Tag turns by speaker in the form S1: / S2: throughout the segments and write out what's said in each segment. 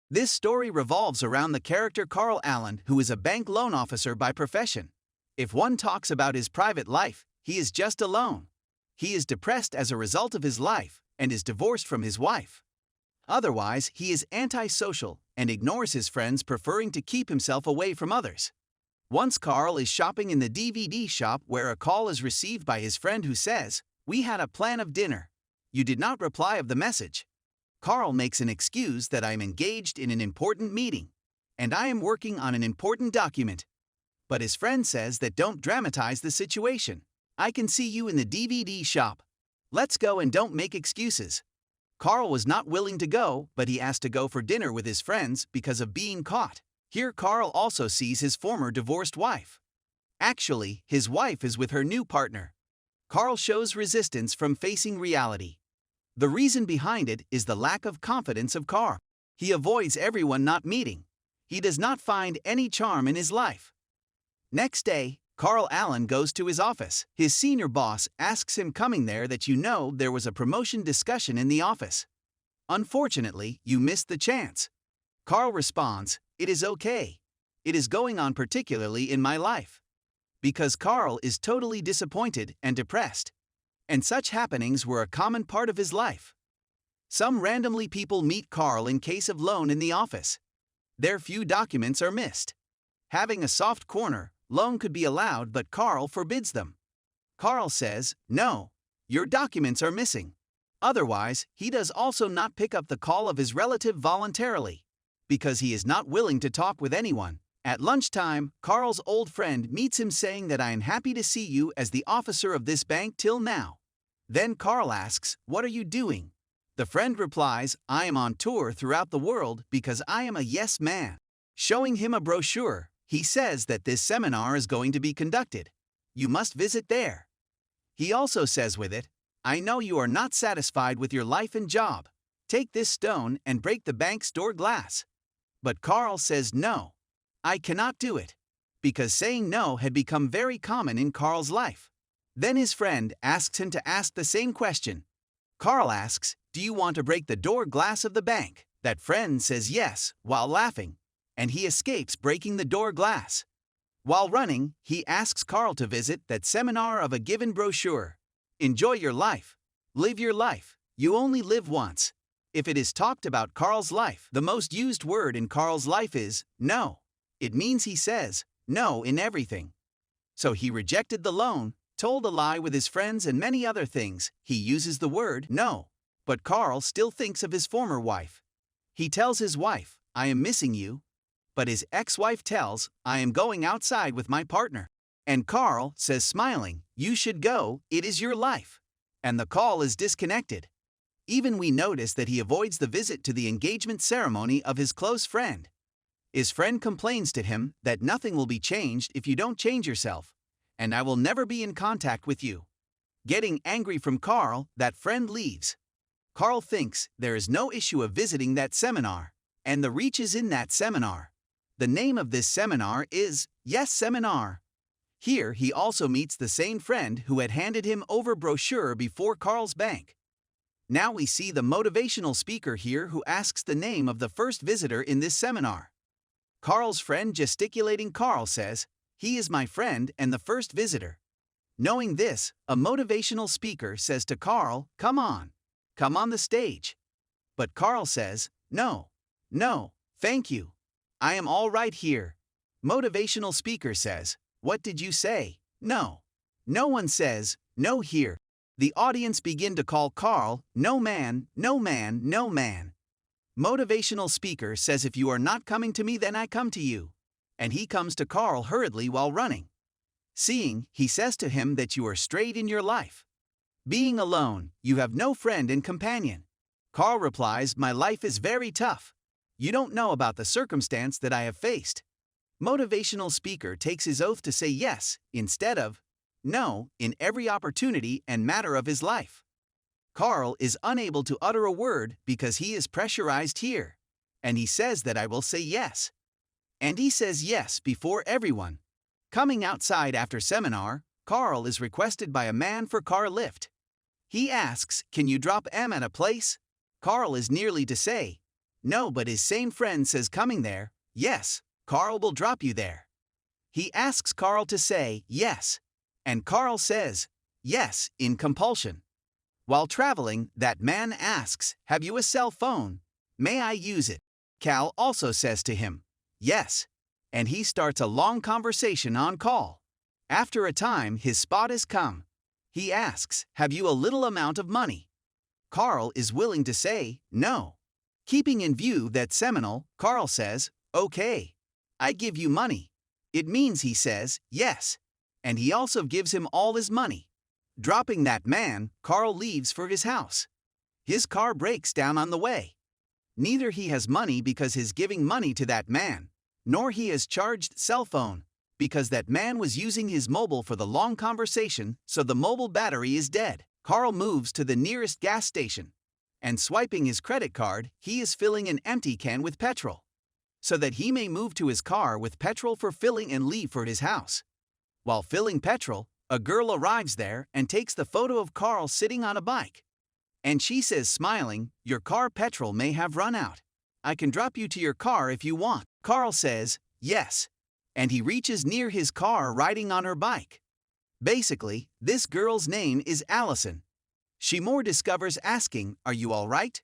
S1: This story revolves around the character Carl Allen, who is a bank loan officer by profession. If one talks about his private life, he is just alone. He is depressed as a result of his life and is divorced from his wife. Otherwise, he is antisocial and ignores his friends, preferring to keep himself away from others. Once Carl is shopping in the DVD shop where a call is received by his friend who says, "We had a plan of dinner. You did not reply of the message." Carl makes an excuse that I am engaged in an important meeting, and I am working on an important document. But his friend says that don't dramatize the situation. I can see you in the DVD shop. Let's go and don't make excuses. Carl was not willing to go, but he asked to go for dinner with his friends because of being caught. Here Carl also sees his former divorced wife. Actually, his wife is with her new partner. Carl shows resistance from facing reality. The reason behind it is the lack of confidence of Carl. He avoids everyone not meeting. He does not find any charm in his life. Next day, Carl Allen goes to his office. His senior boss asks him coming there that there was a promotion discussion in the office. Unfortunately, you missed the chance. Carl responds, "It is okay. It is going on particularly in my life." Because Carl is totally disappointed and depressed. And such happenings were a common part of his life. Some randomly people meet Carl in case of loan in the office. Their few documents are missed. Having a soft corner, loan could be allowed, but Carl forbids them. Carl says, "No, your documents are missing." Otherwise, he does also not pick up the call of his relative voluntarily, because he is not willing to talk with anyone. At lunchtime, Carl's old friend meets him saying that I am happy to see you as the officer of this bank till now. Then Carl asks, "What are you doing?" The friend replies, "I am on tour throughout the world because I am a yes man." Showing him a brochure, he says that this seminar is going to be conducted. You must visit there. He also says with it, "I know you are not satisfied with your life and job. Take this stone and break the bank's door glass." But Carl says no. I cannot do it. Because saying no had become very common in Carl's life. Then his friend asks him to ask the same question. Carl asks, "Do you want to break the door glass of the bank?" That friend says yes, while laughing, and he escapes breaking the door glass. While running, he asks Carl to visit that seminar of a given brochure. Enjoy your life. Live your life. You only live once. If it is talked about Carl's life, the most used word in Carl's life is no. It means he says no in everything. So he rejected the loan, told a lie with his friends, and many other things. He uses the word no. But Carl still thinks of his former wife. He tells his wife, "I am missing you." But his ex-wife tells, "I am going outside with my partner." And Carl says smiling, "You should go, it is your life." And the call is disconnected. Even we notice that he avoids the visit to the engagement ceremony of his close friend. His friend complains to him that nothing will be changed if you don't change yourself, and I will never be in contact with you. Getting angry from Carl, that friend leaves. Carl thinks there is no issue of visiting that seminar, and the reach is in that seminar. The name of this seminar is Yes Seminar. Here he also meets the same friend who had handed him over brochure before Carl's bank. Now we see the motivational speaker here who asks the name of the first visitor in this seminar. Carl's friend gesticulating Carl says, "He is my friend and the first visitor." Knowing this, a motivational speaker says to Carl, come on the stage." But Carl says, "No, thank you. I am all right here." Motivational speaker says, "What did you say? No." No one says, "No" here. The audience begin to call Carl, "No man, no man, no man." Motivational speaker says, "If you are not coming to me, then I come to you." And he comes to Carl hurriedly while running. Seeing, he says to him that you are straight in your life. Being alone, you have no friend and companion. Carl replies, "My life is very tough. You don't know about the circumstance that I have faced." Motivational speaker takes his oath to say yes, instead of no, in every opportunity and matter of his life. Carl is unable to utter a word because he is pressurized here. And he says that I will say yes. And he says yes before everyone. Coming outside after seminar, Carl is requested by a man for car lift. He asks, "Can you drop M at a place?" Carl is nearly to say, No, but his same friend says coming there, yes, Carl will drop you there. He asks Carl to say yes, and Carl says yes in compulsion. While traveling, that man asks, have you a cell phone? May I use it? Cal also says to him, yes, and he starts a long conversation on call. After a time, his spot is come. He asks, have you a little amount of money? Carl is willing to say no. Keeping in view that Seminole, Carl says, okay, I give you money. It means he says yes, and he also gives him all his money. Dropping that man, Carl leaves for his house. His car breaks down on the way. Neither he has money because he's giving money to that man, nor he has charged cell phone, because that man was using his mobile for the long conversation, so the mobile battery is dead. Carl moves to the nearest gas station, and swiping his credit card, he is filling an empty can with petrol, so that he may move to his car with petrol for filling and leave for his house. While filling petrol, a girl arrives there and takes the photo of Carl sitting on a bike. And she says, smiling, your car petrol may have run out. I can drop you to your car if you want. Carl says, yes, and he reaches near his car riding on her bike. Basically, this girl's name is Allison. She more discovers asking, are you all right?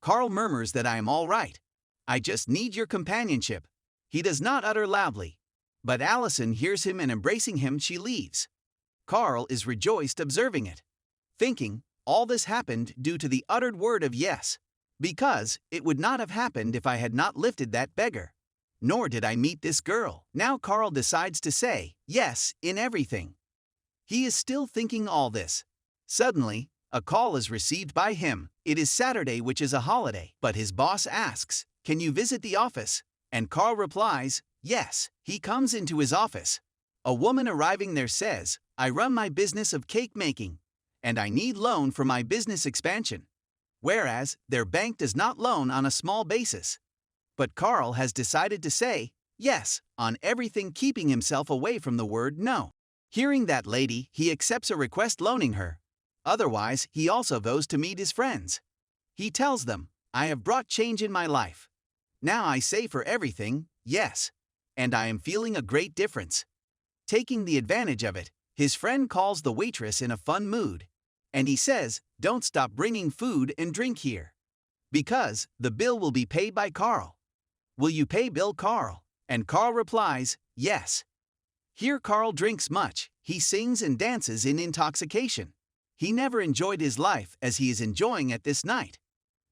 S1: Carl murmurs that I am all right. I just need your companionship. He does not utter loudly, but Allison hears him and embracing him she leaves. Carl is rejoiced observing it, thinking, all this happened due to the uttered word of yes, because it would not have happened if I had not lifted that beggar. Nor did I meet this girl. Now Carl decides to say yes in everything. He is still thinking all this. Suddenly, a call is received by him. It is Saturday, which is a holiday, but his boss asks, can you visit the office? And Carl replies, yes. He comes into his office. A woman arriving there says, I run my business of cake making, and I need loan for my business expansion. Whereas, their bank does not loan on a small basis. But Carl has decided to say yes on everything, keeping himself away from the word no. Hearing that lady, he accepts a request loaning her. Otherwise, he also goes to meet his friends. He tells them, I have brought change in my life. Now I say for everything, yes. And I am feeling a great difference. Taking the advantage of it, his friend calls the waitress in a fun mood. And he says, don't stop bringing food and drink here. Because the bill will be paid by Carl. Will you pay bill, Carl? And Carl replies, yes. Here Carl drinks much, he sings and dances in intoxication. He never enjoyed his life as he is enjoying it this night.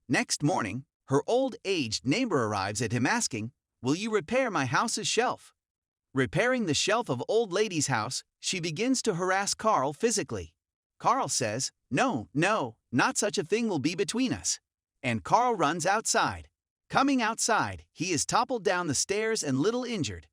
S1: Next morning, her old-aged neighbor arrives at him asking, will you repair my house's shelf? Repairing the shelf of old lady's house, she begins to harass Carl physically. Carl says, no, not such a thing will be between us. And Carl runs outside. Coming outside, he is toppled down the stairs and little injured.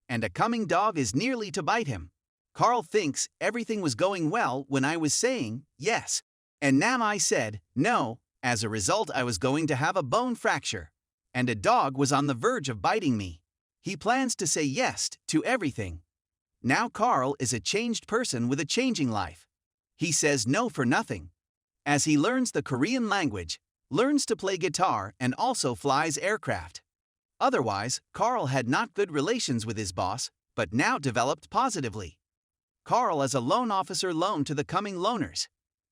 S1: And a coming dog is nearly to bite him. Carl thinks everything was going well when I was saying yes. And now I said no. As a result, I was going to have a bone fracture. And a dog was on the verge of biting me. He plans to say yes to everything. Now Carl is a changed person with a changing life. He says no for nothing. As he learns the Korean language, learns to play guitar, and also flies aircraft. Otherwise, Carl had not good relations with his boss, but now developed positively. Carl as a loan officer loan to the coming loaners.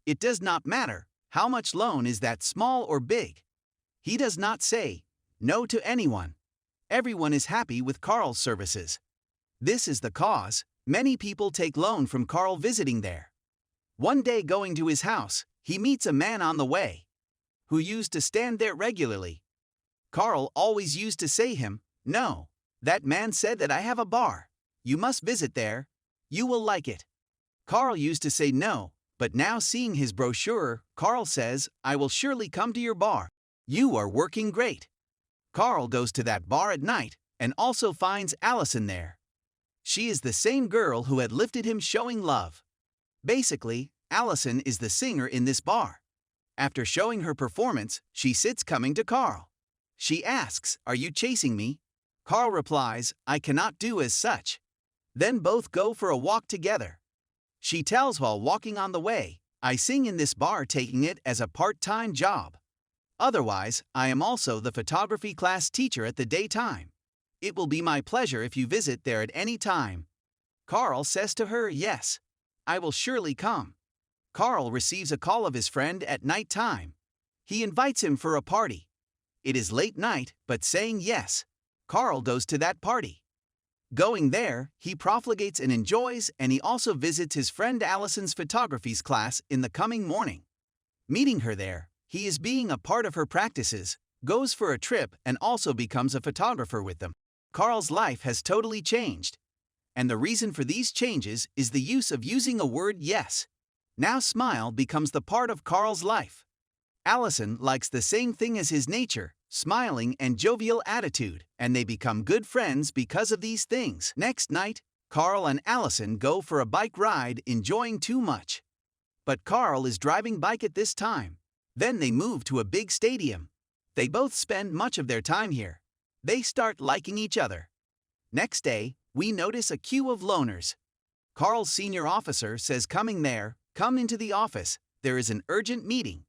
S1: It does not matter how much loan is that, small or big. He does not say no to anyone. Everyone is happy with Carl's services. This is the cause many people take loan from Carl visiting there. One day going to his house, he meets a man on the way who used to stand there regularly. Carl always used to say him, no. That man said that I have a bar. You must visit there. You will like it. Carl used to say no, but now seeing his brochure, Carl says, I will surely come to your bar. You are working great. Carl goes to that bar at night and also finds Allison there. She is the same girl who had lifted him, showing love. Basically, Allison is the singer in this bar. After showing her performance, she sits coming to Carl. She asks, are you chasing me? Carl replies, I cannot do as such. Then both go for a walk together. She tells while walking on the way, I sing in this bar, taking it as a part-time job. Otherwise, I am also the photography class teacher at the daytime. It will be my pleasure if you visit there at any time. Carl says to her, yes, I will surely come. Carl receives a call of his friend at night time. He invites him for a party. It is late night, but saying yes, Carl goes to that party. Going there, he profligates and enjoys, and he also visits his friend Allison's photography's class in the coming morning. Meeting her there, he is being a part of her practices, goes for a trip, and also becomes a photographer with them. Carl's life has totally changed. And the reason for these changes is the use of using a word yes. Now smile becomes the part of Carl's life. Allison likes the same thing as his nature, smiling and jovial attitude, and they become good friends because of these things. Next night, Carl and Allison go for a bike ride, enjoying too much. But Carl is driving bike at this time. Then they move to a big stadium. They both spend much of their time here. They start liking each other. Next day, we notice a queue of loaners. Carl's senior officer says coming there, come into the office, there is an urgent meeting.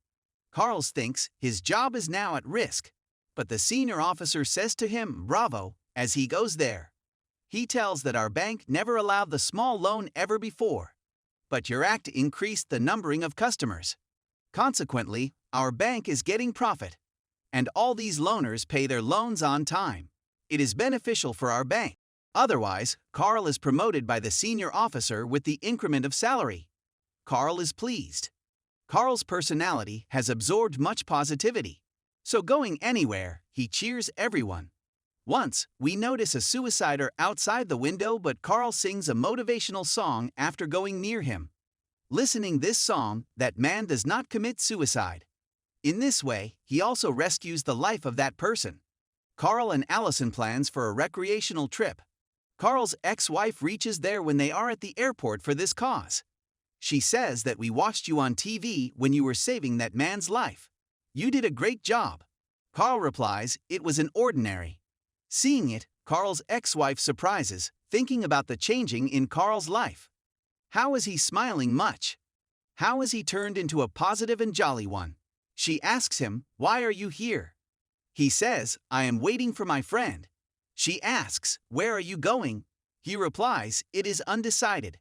S1: Carl thinks his job is now at risk, but the senior officer says to him, bravo, as he goes there. He tells that our bank never allowed the small loan ever before, but your act increased the numbering of customers. Consequently, our bank is getting profit, and all these loaners pay their loans on time. It is beneficial for our bank. Otherwise, Carl is promoted by the senior officer with the increment of salary. Carl is pleased. Carl's personality has absorbed much positivity. So going anywhere, he cheers everyone. Once, we notice a suicider outside the window, but Carl sings a motivational song after going near him. Listening this song, that man does not commit suicide. In this way, he also rescues the life of that person. Carl and Allison plans for a recreational trip. Carl's ex-wife reaches there when they are at the airport for this cause. She says that we watched you on TV when you were saving that man's life. You did a great job. Carl replies, it was an ordinary. Seeing it, Carl's ex-wife surprises, thinking about the changing in Carl's life. How is he smiling much? How has he turned into a positive and jolly one? She asks him, why are you here? He says, I am waiting for my friend. She asks, where are you going? He replies, it is undecided.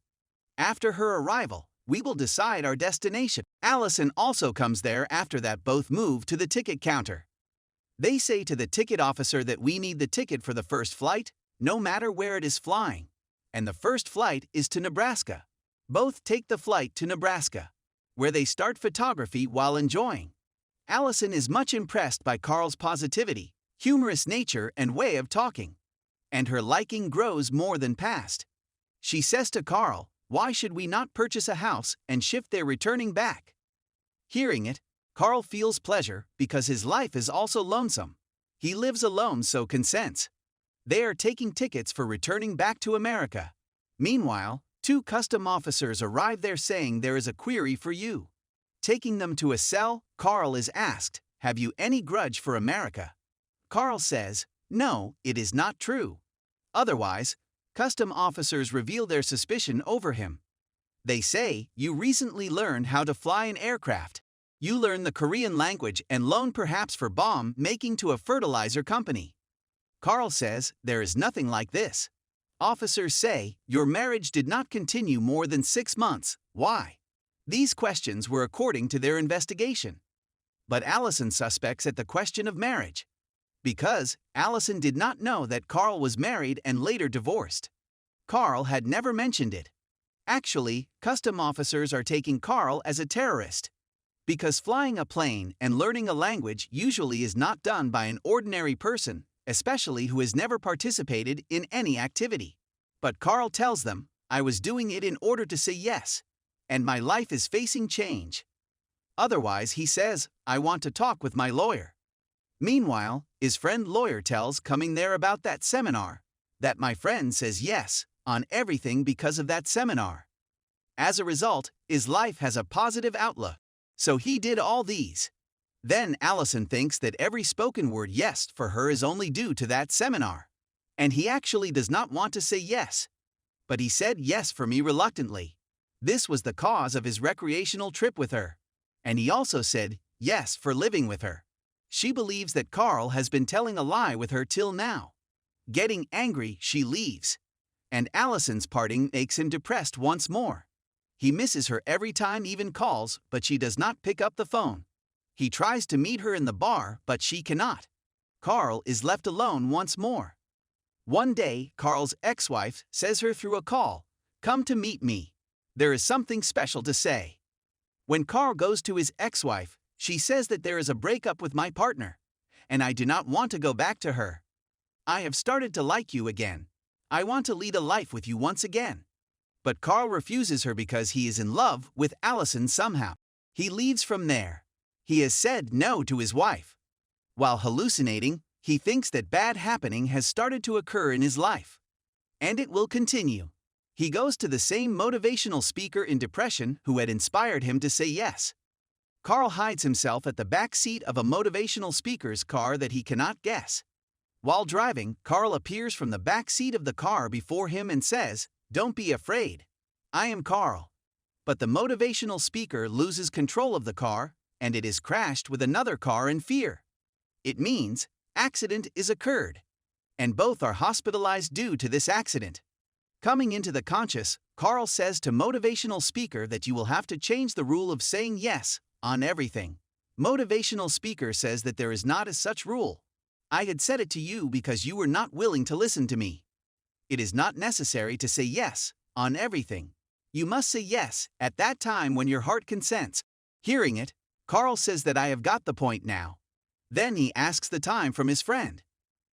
S1: After her arrival, we will decide our destination. Allison also comes there. After that, both move to the ticket counter. They say to the ticket officer that we need the ticket for the first flight, no matter where it is flying. And the first flight is to Nebraska. Both take the flight to Nebraska, where they start photography while enjoying. Allison is much impressed by Carl's positivity, humorous nature, and way of talking. And her liking grows more than past. She says to Carl, why should we not purchase a house and shift there returning back? Hearing it, Carl feels pleasure because his life is also lonesome. He lives alone, so consents. They are taking tickets for returning back to America. Meanwhile, 2 custom officers arrive there saying there is a query for you. Taking them to a cell, Carl is asked, have you any grudge for America? Carl says, no, it is not true. Otherwise, custom officers reveal their suspicion over him. They say, you recently learned how to fly an aircraft. You learn the Korean language and loan perhaps for bomb making to a fertilizer company. Carl says, there is nothing like this. Officers say, your marriage did not continue more than 6 months. Why? These questions were according to their investigation. But Allison suspects at the question of marriage, because Allison did not know that Carl was married and later divorced. Carl had never mentioned it. Actually, custom officers are taking Carl as a terrorist. Because flying a plane and learning a language usually is not done by an ordinary person, especially who has never participated in any activity. But Carl tells them, I was doing it in order to say yes, and my life is facing change. Otherwise, he says, I want to talk with my lawyer. Meanwhile, his friend lawyer tells coming there about that seminar, that my friend says yes on everything because of that seminar. As a result, his life has a positive outlook. So he did all these. Then Allison thinks that every spoken word yes for her is only due to that seminar. And he actually does not want to say yes. But he said yes for me reluctantly. This was the cause of his recreational trip with her. And he also said yes for living with her. She believes that Carl has been telling a lie with her till now. Getting angry, she leaves. And Allison's parting makes him depressed once more. He misses her every time Eve calls, but she does not pick up the phone. He tries to meet her in the bar, but she cannot. Carl is left alone once more. One day, Carl's ex-wife says her through a call, "Come to meet me. There is something special to say." When Carl goes to his ex-wife, she says that there is a breakup with my partner, and I do not want to go back to her. I have started to like you again. I want to lead a life with you once again. But Carl refuses her because he is in love with Allison somehow. He leaves from there. He has said no to his wife. While hallucinating, he thinks that bad happening has started to occur in his life. And it will continue. He goes to the same motivational speaker in depression who had inspired him to say yes. Carl hides himself at the back seat of a motivational speaker's car that he cannot guess. While driving, Carl appears from the back seat of the car before him and says, "Don't be afraid. I am Carl." But the motivational speaker loses control of the car, and it is crashed with another car in fear. It means accident is occurred, and both are hospitalized due to this accident. Coming into the conscious, Carl says to motivational speaker that you will have to change the rule of saying yes on everything. Motivational speaker says that there is not a such rule. I had said it to you because you were not willing to listen to me. It is not necessary to say yes on everything. You must say yes at that time when your heart consents. Hearing it, Carl says that I have got the point now. Then he asks the time from his friend.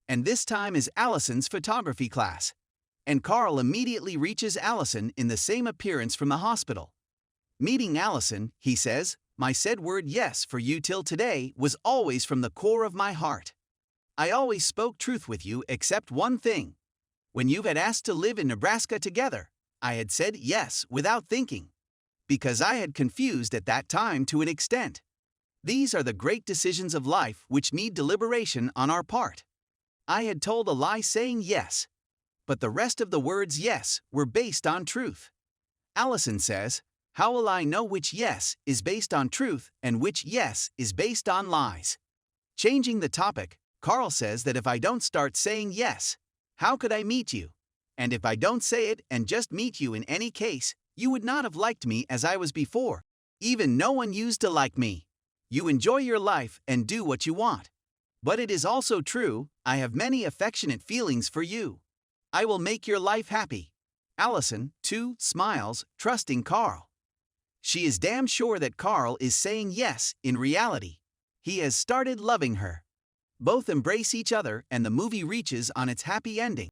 S1: And this time is Allison's photography class. And Carl immediately reaches Allison in the same appearance from the hospital. Meeting Allison, he says, "My said word yes for you till today was always from the core of my heart. I always spoke truth with you except one thing. When you had asked to live in Nebraska together, I had said yes without thinking. Because I had confused at that time to an extent. These are the great decisions of life which need deliberation on our part. I had told a lie saying yes. But the rest of the words yes were based on truth." Allison says, "How will I know which yes is based on truth and which yes is based on lies?" Changing the topic, Carl says that if I don't start saying yes, how could I meet you? And if I don't say it and just meet you in any case, you would not have liked me as I was before. Even no one used to like me. You enjoy your life and do what you want. But it is also true, I have many affectionate feelings for you. I will make your life happy. Allison, too, smiles, trusting Carl. She is damn sure that Carl is saying yes in reality. He has started loving her. Both embrace each other and the movie reaches on its happy ending.